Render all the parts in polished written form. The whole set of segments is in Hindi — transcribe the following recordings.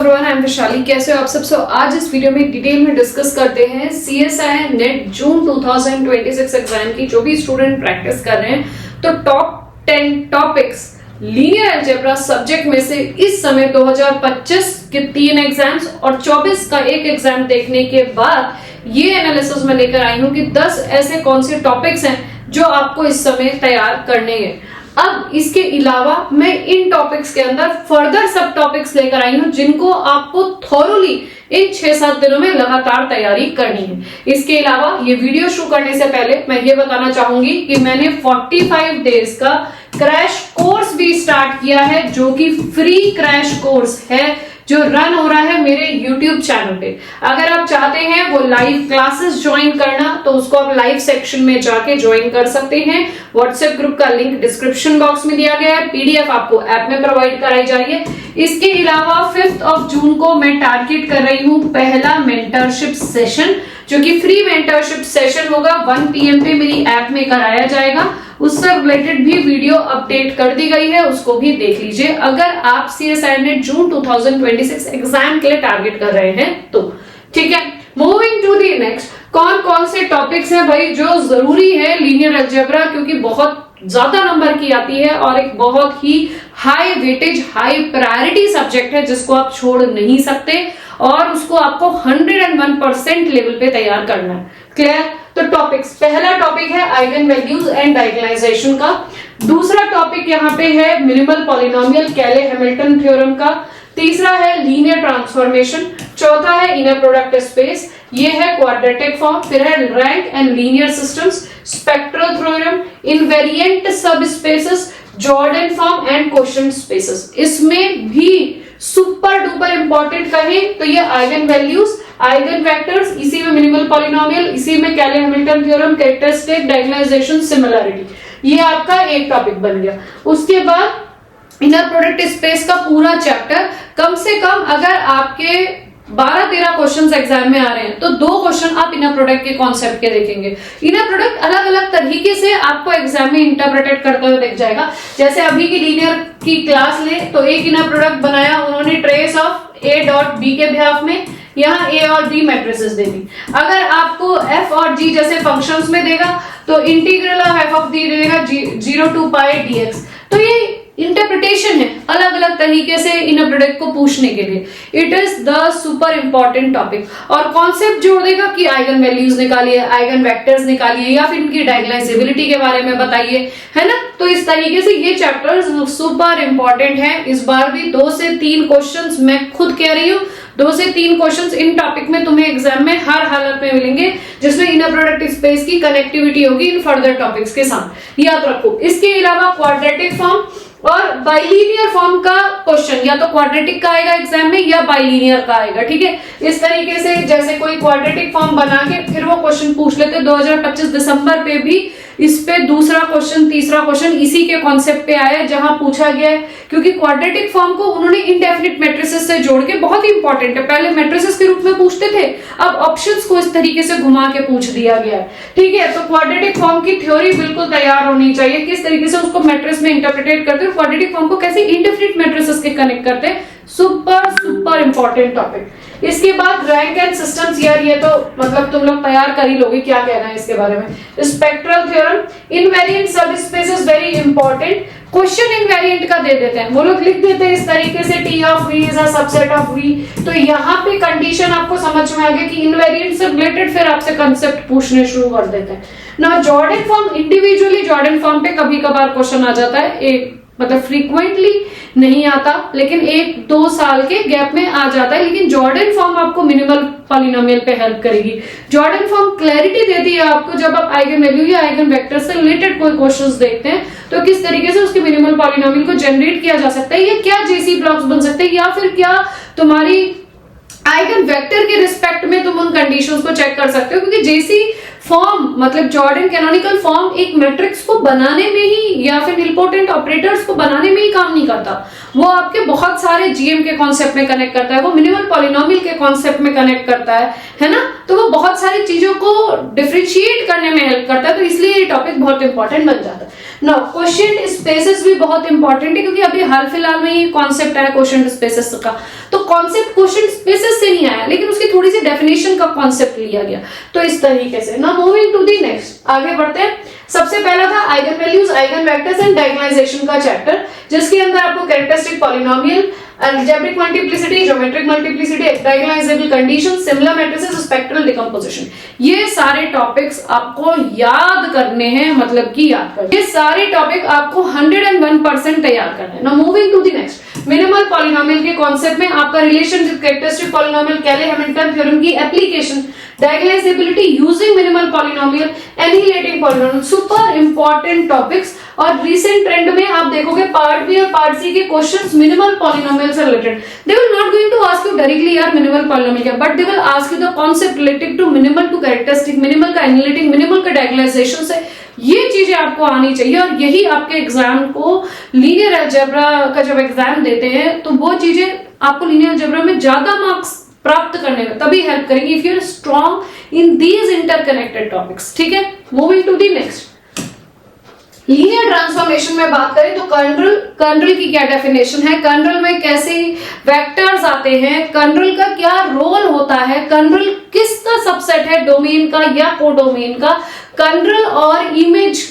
I am Vishali. कैसे हो आप सब? आज इस वीडियो में डिटेल में डिस्कस करते हैं CSI नेट जून 2026 एग्जाम की। जो भी स्टूडेंट प्रैक्टिस कर रहे हैं तो top 10 topics linear algebra subject में से इस समय 2025 के 3 एग्जाम्स और 24 का एक एग्जाम देखने के बाद ये एनालिसिस में लेकर आई हूं कि 10 ऐसे कौन से टॉपिक्स हैं जो आपको इस समय तैयार करने हैं। अब इसके अलावा मैं इन टॉपिक्स के अंदर फर्दर सब टॉपिक्स लेकर आई हूं जिनको आपको थॉरोली इन 6-7 दिनों में लगातार तैयारी करनी है। इसके अलावा ये वीडियो शुरू करने से पहले मैं ये बताना चाहूंगी कि मैंने 45 डेज का क्रैश कोर्स भी स्टार्ट किया है, जो कि फ्री क्रैश कोर्स है जो रन हो रहा है मेरे YouTube चैनल पे। अगर आप चाहते हैं वो लाइव क्लासेस ज्वाइन करना तो उसको आप लाइव सेक्शन में जाके ज्वाइन कर सकते हैं। व्हाट्सएप ग्रुप का लिंक डिस्क्रिप्शन बॉक्स में दिया गया है, PDF आपको ऐप में प्रोवाइड कराई जाएगी। इसके अलावा 5 जून को मैं टारगेट कर रही हूं पहला मेंटरशिप सेशन, जो कि फ्री मेंटरशिप सेशन होगा। 1 PM पे मेरी ऐप में कराया जाएगा। उससे रिलेटेड भी वीडियो अपडेट कर दी गई है, उसको भी देख लीजिए अगर आप CSI नेट जून 2026 एग्जाम के लिए टारगेट कर रहे हैं तो। ठीक है, मूविंग टू दी नेक्स्ट, कौन कौन से टॉपिक्स हैं भाई जो जरूरी है लीनियर अलजेब्रा, क्योंकि बहुत ज्यादा नंबर की आती है और एक बहुत ही high weightage high priority subject है जिसको आप छोड़ नहीं सकते और उसको आपको 101% लेवल पे तैयार करना है। क्लियर? तो टॉपिक्स, पहला टॉपिक है आइगन वैल्यूज एंड डायगोनलाइजेशन का। दूसरा टॉपिक यहाँ पे है मिनिमल पॉलिनोमियल कैले हैमिल्टन थ्योरम का। तीसरा है लीनियर ट्रांसफॉर्मेशन। चौथा है इनर प्रोडक्ट स्पेस, ये है क्वाड्रेटिक फॉर्म। फिर है rank and linear systems, spectral theorem, invariant sub spaces, Jordan form and quotient spaces. इसमें भी सुपर डुपर इंपॉर्टेंट कहें तो ये आइगन वैल्यूज, आइगन वेक्टर्स, इसी में मिनिमल पॉलिनोमियल, इसी में कैले हैमिल्टन थ्योरम, कैरेक्टरिस्टिक, डायगोनलाइजेशन, सिमिलरिटी, ये आपका एक टॉपिक बन गया। उसके बाद इनर प्रोडक्ट स्पेस का पूरा चैप्टर, कम से कम अगर आपके 12-13 क्वेश्चंस एग्जाम में आ रहे हैं तो 2 क्वेश्चन आप इनर प्रोडक्ट के कॉन्सेप्ट के देखेंगे। इनर प्रोडक्ट अलग अलग तरीके से आपको एग्जाम में इंटरप्रेटेड करते हुए दिख जाएगा। जैसे अभी की लीनियर की क्लास ले तो एक इनर प्रोडक्ट बनाया उन्होंने trace of A dot B के बिहाफ में, यहाँ A और B मैट्रिसेस दे दी। अगर आपको F और G जैसे फंक्शंस में देगा तो integral of F of D देगा 0 to पाई dx। तो ये इंटरप्रिटेशन है अलग अलग तरीके से इनर प्रोडक्ट को पूछने के लिए। It is the super important topic और कॉन्सेप्ट जोड़ देगा कि आइगन वैल्यूज निकालिए, आइगन वेक्टर्स निकालिए या फिर इनकी डायगोनलाइजेबिलिटी के बारे में बताइए, है ना। तो इस तरीके से ये चैप्टर्स सुपर इंपॉर्टेंट है। इस बार भी 2 से 3 क्वेश्चंस मैं खुद कह रही हूँ, 2 से 3 क्वेश्चंस इन टॉपिक में तुम्हें एग्जाम में हर हालत में मिलेंगे, जिसमें इनर प्रोडक्ट स्पेस की कनेक्टिविटी होगी इन फर्दर टॉपिक्स के साथ, याद रखो। इसके अलावा क्वाड्रेटिक फॉर्म और बाइलिनियर फॉर्म का क्वेश्चन या तो क्वाड्रेटिक का आएगा एग्जाम में या बाइलिनियर का आएगा। ठीक है, इस तरीके से जैसे कोई क्वाड्रेटिक फॉर्म बना के फिर वो क्वेश्चन पूछ लेते। 2025 दिसंबर पे भी इस पे दूसरा क्वेश्चन, तीसरा क्वेश्चन इसी के कॉन्सेप्ट पे आया जहां पूछा गया है, क्योंकि क्वाड्रेटिक फॉर्म को उन्होंने इंडेफिनिट मैट्रिसेस से जोड़ के, बहुत ही इंपॉर्टेंट है, पहले मैट्रिसेस के रूप में पूछते थे, अब ऑप्शंस को इस तरीके से घुमा के पूछ दिया गया है। ठीक है, तो क्वाड्रेटिक फॉर्म की थ्योरी बिल्कुल तैयार होनी चाहिए, किस तरीके से उसको मैट्रिक्स में इंटरप्रेटेट करते हैं, क्वाड्रेटिक फॉर्म को कैसे इंडेफिनिट मैट्रिसेस के कनेक्ट करते हैं। Super important topic. इसके बाद रैंक एंड सिस्टम्स, यार ये तो मतलब तुम लोग तैयार कर ही लोगे, क्या कहना है इसके बारे में। Spectral theorem, invariant sub spaces very important. Question invariant का दे देते हैं, वो लोग लिख देते हैं इस तरीके से T of V is a subset of V। तो यहाँ पे कंडीशन आपको समझ में आ गया कि इनवेरिएंट से रिलेटेड फिर आपसे कंसेप्ट पूछने शुरू कर देते हैं ना। Jordan form, individually Jordan form पे कभी कभार क्वेश्चन आ जाता है, एक मतलब फ्रीक्वेंटली नहीं आता, लेकिन 1-2 साल के गैप में आ जाता है। लेकिन जॉर्डन फॉर्म आपको मिनिमल पॉलिनोमियल पे हेल्प करेगी। जॉर्डन फॉर्म क्लैरिटी देती है आपको जब आप आइगन वैल्यू या आइगन वेक्टर से रिलेटेड कोई क्वेश्चंस देखते हैं तो किस तरीके से उसके मिनिमल पॉलिनोमियल को जनरेट किया जा सकता है, या क्या जेसी ब्लॉक्स बन सकते हैं, या फिर क्या तुम्हारी आइगन वेक्टर के रिस्पेक्ट में तुम उन कंडीशंस को चेक कर सकते हो, क्योंकि जेसी फॉर्म मतलब जॉर्डन कैनोनिकल फॉर्म एक मैट्रिक्स को बनाने में ही या फिर निलपोटेंट ऑपरेटर्स को बनाने में ही काम नहीं करता, वो आपके बहुत सारे जीएम के कॉन्सेप्ट में कनेक्ट करता है, वो मिनिमल पॉलिनोमियल के कॉन्सेप्ट में कनेक्ट करता है ना, तो वो बहुत सारी चीजों को डिफरेंशिएट करने में हेल्प करता है, तो इसलिए ये टॉपिक बहुत इंपॉर्टेंट बन जाता है। नाउ क्वोशिएंट स्पेसेस भी बहुत इंपॉर्टेंट है, क्योंकि अभी हाल फिलहाल में ये कॉन्सेप्ट आया क्वोशिएंट स्पेसेस का, तो कॉन्सेप्ट क्वोशिएंट स्पेसेस से नहीं आया, लेकिन उसकी थोड़ी सी डेफिनेशन का कॉन्सेप्ट लिया गया, तो इस तरीके से। Now moving to the next, आगे बढ़ते हैं। सबसे पहला था eigen values, eigen vectors and diagonalization का चैप्टर, जिसके अंदर आपको characteristic polynomial, algebraic multiplicity, geometric multiplicity, diagonalizable condition, similar matrices, spectral decomposition, ये सारे टॉपिक्स आपको याद करने हैं, मतलब कि याद करने, ये सारे टॉपिक आपको 101% तैयार करना है। Now moving to the next, minimal polynomial के कॉन्सेप्ट में आपका relation with characteristic polynomial, Cayley Hamilton theorem की application, diagonalizability using minimal polynomial, annihilating polynomial, super important topics. और रिसेंट ट्रेंड में आप देखोगे पार्ट बी और पार्ट सी के क्वेश्चंस मिनिमल पॉलिनोमियल से related, they will not going to ask you directly यार मिनिमल पॉलिनोमियल क्या, but they will ask you the concept related to minimal to characteristic, minimal का एनिहिलेटिंग, मिनिमल का डायगोनलाइजेशन से, ये चीजें आपको आनी चाहिए, और यही आपके एग्जाम को लीनियर अलजेब्रा का जब एग्जाम देते हैं तो वो चीजें आपको लीनियर अलजेब्रा में ज्यादा मार्क्स प्राप्त करने में तभी हेल्प करेंगी if you are strong in these interconnected topics. ठीक है, moving to the next, linear transformation में बात करें तो कर्नल की क्या डेफिनेशन है, कर्नल में कैसे वेक्टर्स आते हैं, कर्नल का क्या रोल होता है, कर्नल किसका सबसेट है, डोमेन का या कोडोमेन का, कर्नल और इमेज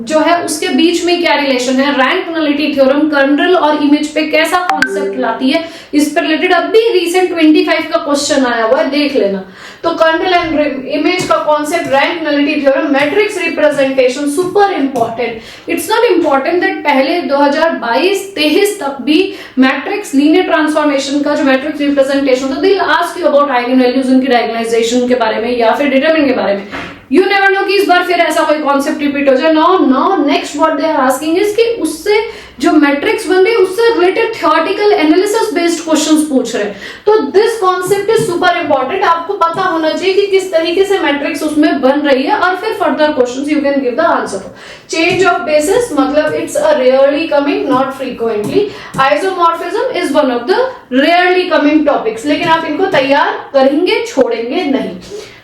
जो है उसके बीच में क्या रिलेशन है, रैंक नलिटी थ्योरम कर्नल और इमेज पे कैसा कॉन्सेप्ट लाती है, इस पर रिलेटेड अभी रिसेंट 25 का क्वेश्चन आया हुआ है, देख लेना। तो कर्नल एंड इमेज का concept, rank nullity theorem, matrix representation, super important. It's not important that पहले 2022-23 तक भी मैट्रिक्स लीनियर ट्रांसफॉर्मेशन का जो मैट्रिक्स रिप्रेजेंटेशन था, दे will ask you about eigen values, उनकी डायगोनलाइजेशन के बारे में या फिर डिटरमिनेंट के बारे में। यू नेवर नो कि इस बार फिर ऐसा कोई कॉन्सेप्ट रिपीट हो जाए। No next what they are asking is कि उससे जो मैट्रिक्स बन रही है उससे related theoretical analysis based questions पूछ रहे हैं, तो this concept is super important. आपको पता होना चाहिए कि किस तरीके से मैट्रिक्स उसमें बन रही है, और फिर further questions you can give the answer. Change of basis मतलब it's a rarely coming, not frequently. Isomorphism is one of the rarely coming topics, लेकिन आप इनको तैयार करेंगे, छोड़ेंगे नहीं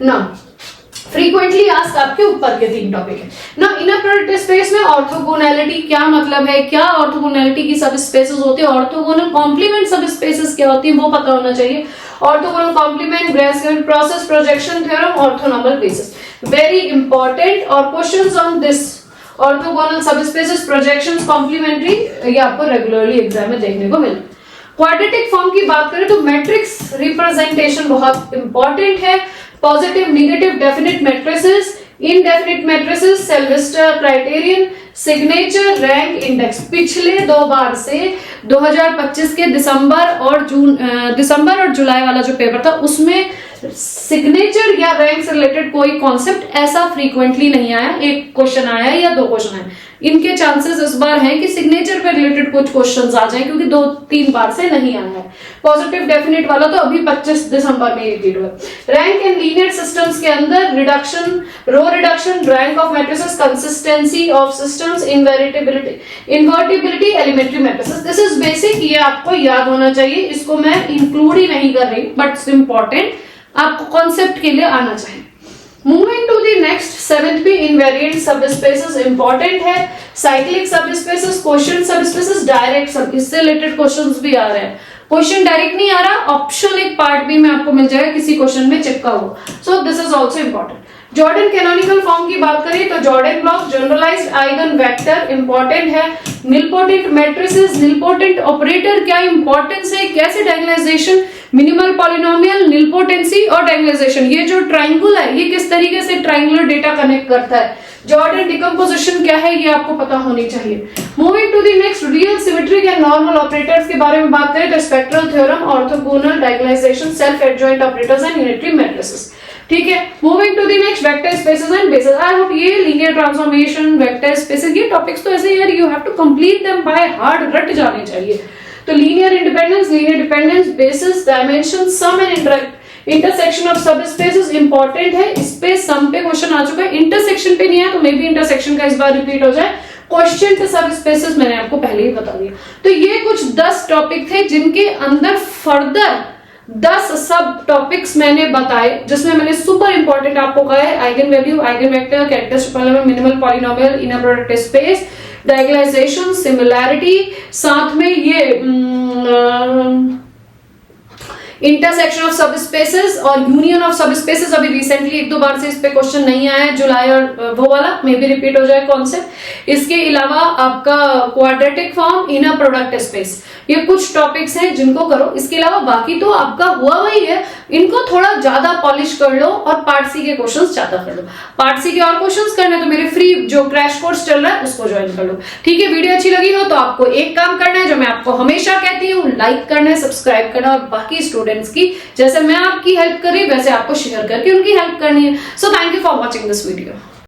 ना। फ्रीक्वेंटली आस्क आपके ऊपर के 3 टॉपिक है ना। इनर प्रोडक्ट स्पेस में ऑर्थोगोनैलिटी क्या मतलब है, क्या ऑर्थोगोनैलिटी की सब स्पेसेस होती है, ऑर्थोगोनल कॉम्प्लीमेंट सब स्पेसेस क्या होती है वो पता होना चाहिए। ऑर्थोगोनल कॉम्प्लीमेंट, ग्रेस्किन process, projection theorem, orthonormal basis, very important. और questions on this orthogonal sub spaces, projections, complementary, ये आपको रेगुलरली एग्जाम में देखने को मिले। क्वाड्रेटिक फॉर्म की बात करें तो मैट्रिक्स रिप्रेजेंटेशन बहुत इंपॉर्टेंट है। Positive, negative, definite matrices, indefinite matrices, Sylvester criterion, signature, rank, index. पिछले 2 बार से 2025 के दिसंबर और जुलाई वाला जो पेपर था उसमें सिग्नेचर या रैंक से रिलेटेड कोई कॉन्सेप्ट ऐसा फ्रीक्वेंटली नहीं आया, एक क्वेश्चन आया या 2 क्वेश्चन आए। इनके चांसेस इस बार हैं कि सिग्नेचर पे रिलेटेड कुछ क्वेश्चंस आ जाएं, क्योंकि 2-3 बार से नहीं आया है। पॉजिटिव डेफिनेट वाला तो अभी 25 दिसंबर में रिपीट हुआ। रैंक एंड लीनियर सिस्टम्स के अंदर reduction, row reduction, rank of matrices, consistency of systems, invertibility, elementary matrices. This is basic, ये आपको याद होना चाहिए, इसको मैं इंक्लूड ही नहीं कर रही, बट इट्स इंपॉर्टेंट, आपको कॉन्सेप्ट के लिए आना चाहिए। Moving to the next, 7th पे इनवेरिएंट सबस्पेसेस इंपॉर्टेंट है। Cyclic subspaces, quotient subspaces, direct सब, इससे रिलेटेड क्वेश्चंस भी आ रहे हैं। क्वेश्चन डायरेक्ट नहीं आ रहा, ऑप्शन एक पार्ट भी में आपको मिल जाएगा किसी क्वेश्चन में चिपका हुआ, so this is also important. Jordan canonical form की बात करें तो Jordan block, generalised eigenvector important है। निलपोटेंट मैट्रिसेस, निलपोटेंट ऑपरेटर क्या इंपॉर्टेंस है, कैसे डायगोनलाइजेशन, मिनिमल पॉलिनोमियल, निलपोटेंसी और डायगोनलाइजेशन, ये जो ट्राइंगल है ये किस तरीके से ट्राइंगुलर डेटा कनेक्ट करता है। जॉर्डन डिकम्पोजिशन क्या है ये आपको पता होनी चाहिए। Moving to the next, real symmetric and normal operators के बारे में बात करें तो spectral theorem, orthogonal, diagonalization, self adjoint operators and unitary matrices. ठीक है, moving to the next, vector spaces and basis. I hope ये लीनियर ट्रांसफॉर्मेशन, वेक्टर स्पेसेस, ये टॉपिक्स तो ऐसे यार you have to complete them by heart, रट जाने चाहिए। तो linear independence, linear dependence, basis, dimension, sum and intersection of sub spaces important है, इस पे सम पे क्वेश्चन आ चुका है, इंटरसेक्शन पे नहीं है तो मे बी इंटरसेक्शन का इस बार रिपीट हो जाए। क्वेश्चन थे सब स्पेसेस मैंने आपको पहले ही बता दिया। तो ये कुछ 10 टॉपिक थे जिनके अंदर फर्दर 10 सब टॉपिक्स मैंने बताए, जिसमें मैंने सुपर इंपॉर्टेंट आपको कहा है eigen value, eigen vector, characteristic polynomial, minimal polynomial, inner product space, diagonalization, similarity, साथ में ये इंटरसेक्शन ऑफ सब स्पेसेस और यूनियन ऑफ सब स्पेसेस। अभी रिसेंटली 1-2 बार से इस पे क्वेश्चन नहीं आया है, जुलाई और वो वाला मे भी रिपीट हो जाए कॉन्सेप्ट। इसके अलावा आपका quadratic form, inner product space, ये कुछ टॉपिक्स हैं जिनको करो। इसके अलावा बाकी तो आपका हुआ वही है, इनको थोड़ा ज्यादा पॉलिश कर लो और पार्ट सी के क्वेश्चंस ज्यादा कर लो। पार्ट सी के और क्वेश्चंस करने तो मेरे फ्री जो क्रैश कोर्स चल रहा है उसको ज्वाइन कर लो। ठीक है, वीडियो अच्छी लगी हो तो आपको एक काम करना है जो मैं आपको हमेशा कहती हूँ, लाइक करना है, सब्सक्राइब करना और बाकी स्टूडेंट्स की जैसे मैं आपकी हेल्प कर रही वैसे आपको शेयर करके उनकी हेल्प करनी है। So thank you for watching this video.